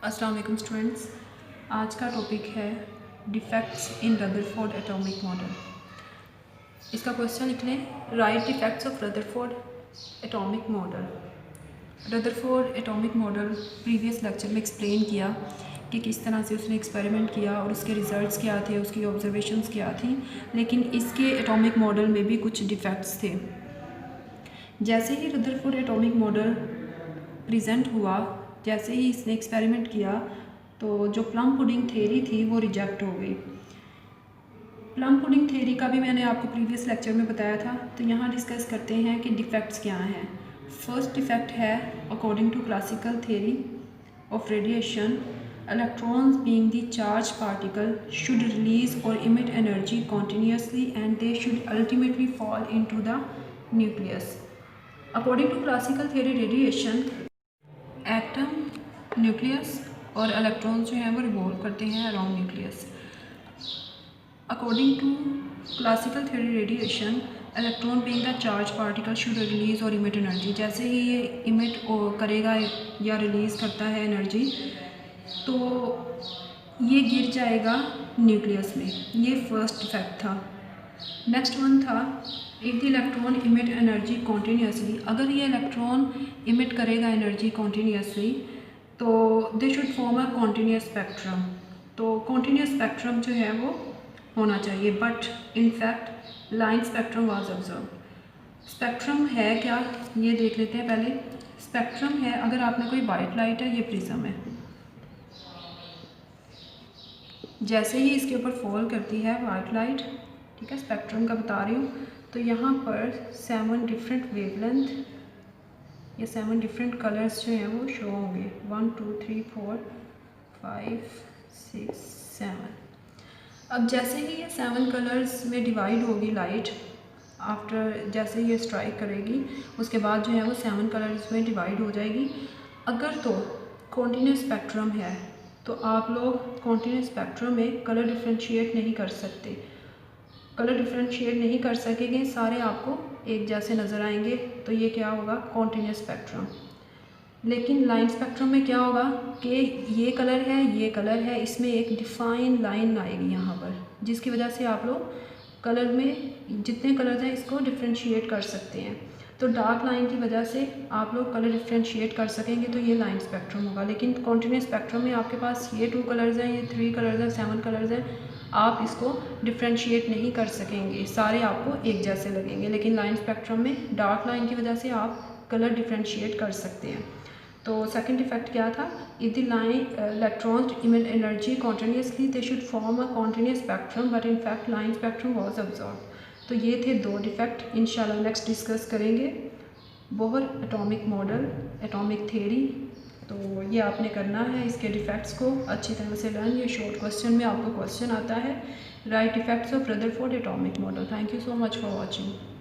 अस्सलाम वालेकुम स्टूडेंट्स। आज का टॉपिक है defects in Rutherford atomic model. इसका क्वेश्चन लिख लें, right defects of Rutherford atomic model. Rutherford atomic model previous lecture में एक्सप्लेन किया कि किस तरह से उसने एक्सपेरिमेंट किया और उसके रिज़ल्ट्स क्या थे, उसकी ऑब्जर्वेशंस क्या थी। लेकिन इसके एटॉमिक मॉडल में भी कुछ डिफेक्ट्स थे। जैसे ही रदरफोर्ड एटॉमिक मॉडल प्रेजेंट हुआ, जैसे ही इसने एक्सपेरिमेंट किया, तो जो प्लम पुडिंग थ्योरी थी वो रिजेक्ट हो गई। प्लम पुडिंग थ्योरी का भी मैंने आपको प्रीवियस लेक्चर में बताया था। तो यहाँ डिस्कस करते हैं कि डिफेक्ट्स क्या हैं। फर्स्ट डिफेक्ट है, according to classical theory of radiation, electrons being the charged particle should release or emit energy continuously and they should ultimately fall into the nucleus. According to classical theory radiation, atom, nucleus और electrons जो हैं वो revolve करते हैं around nucleus. According to classical theory radiation, electron being the charge particle should release और emit energy. जैसे ही ये इमिट करेगा या रिलीज़ करता है एनर्जी, तो ये गिर जाएगा न्यूक्लियस में। ये फर्स्ट इफेक्ट था। नेक्स्ट वन था, if the electron emit energy continuously. अगर ये इलेक्ट्रॉन इमिट करेगा एनर्जी कॉन्टीन्यूसली, तो they should form a continuous spectrum. तो कॉन्टीन्यूस स्पेक्ट्रम जो है वो होना चाहिए, but in fact line spectrum was observe. Spectrum है क्या, ये देख लेते हैं पहले। स्पेक्ट्रम है, अगर आपने कोई वाइट लाइट है, ये प्रिज्म है, जैसे ही इसके ऊपर फॉल करती है वाइट लाइट, ठीक है, स्पेक्ट्रम का बता रही हूँ, तो यहाँ पर 7 डिफरेंट वेवलेंथ या 7 डिफरेंट कलर्स जो हैं वो शो होंगे। 1 2 3 4 5 6 7। अब जैसे ही ये 7 कलर्स में डिवाइड होगी लाइट, आफ्टर जैसे ये स्ट्राइक करेगी, उसके बाद जो है वो 7 कलर्स में डिवाइड हो जाएगी। अगर तो कॉन्टीन्यूस स्पेक्ट्रम है, तो आप लोग कॉन्टीन्यूस स्पेक्ट्रम में कलर डिफ्रेंशिएट नहीं कर सकते। कलर डिफ्रेंशिएट नहीं कर सकेंगे, सारे आपको एक जैसे नज़र आएंगे, तो ये क्या होगा, कॉन्टीन्यूस स्पेक्ट्रम। लेकिन लाइन स्पेक्ट्रम में क्या होगा कि ये कलर है, ये कलर है, इसमें एक डिफाइन लाइन आएगी यहाँ पर, जिसकी वजह से आप लोग कलर में जितने कलर्स हैं इसको डिफ्रेंशिएट कर सकते हैं। तो डार्क लाइन की वजह से आप लोग कलर डिफ्रेंशिएट कर सकेंगे, तो ये लाइन स्पेक्ट्रम होगा। लेकिन कॉन्टीन्यूस स्पेक्ट्रम में आपके पास ये 2 कलर्स हैं, ये 3 कलर्स हैं, 7 कलर्स हैं, आप इसको डिफ्रेंशिएट नहीं कर सकेंगे, सारे आपको एक जैसे लगेंगे। लेकिन लाइन स्पेक्ट्रम में डार्क लाइन की वजह से आप कलर डिफ्रेंशिएट कर सकते हैं। तो सेकंड इफेक्ट क्या था, if the line electrons emit energy continuously they should form a continuous spectrum, but in fact line spectrum was observed. तो ये थे 2 डिफेक्ट। इंशाल्लाह नेक्स्ट डिस्कस करेंगे Bohr atomic model, atomic theory. तो ये आपने करना है, इसके डिफेक्ट्स को अच्छी तरह से लर्न। ये शॉर्ट क्वेश्चन में आपको क्वेश्चन आता है, right defects of Rutherford atomic model. Thank you so much for watching.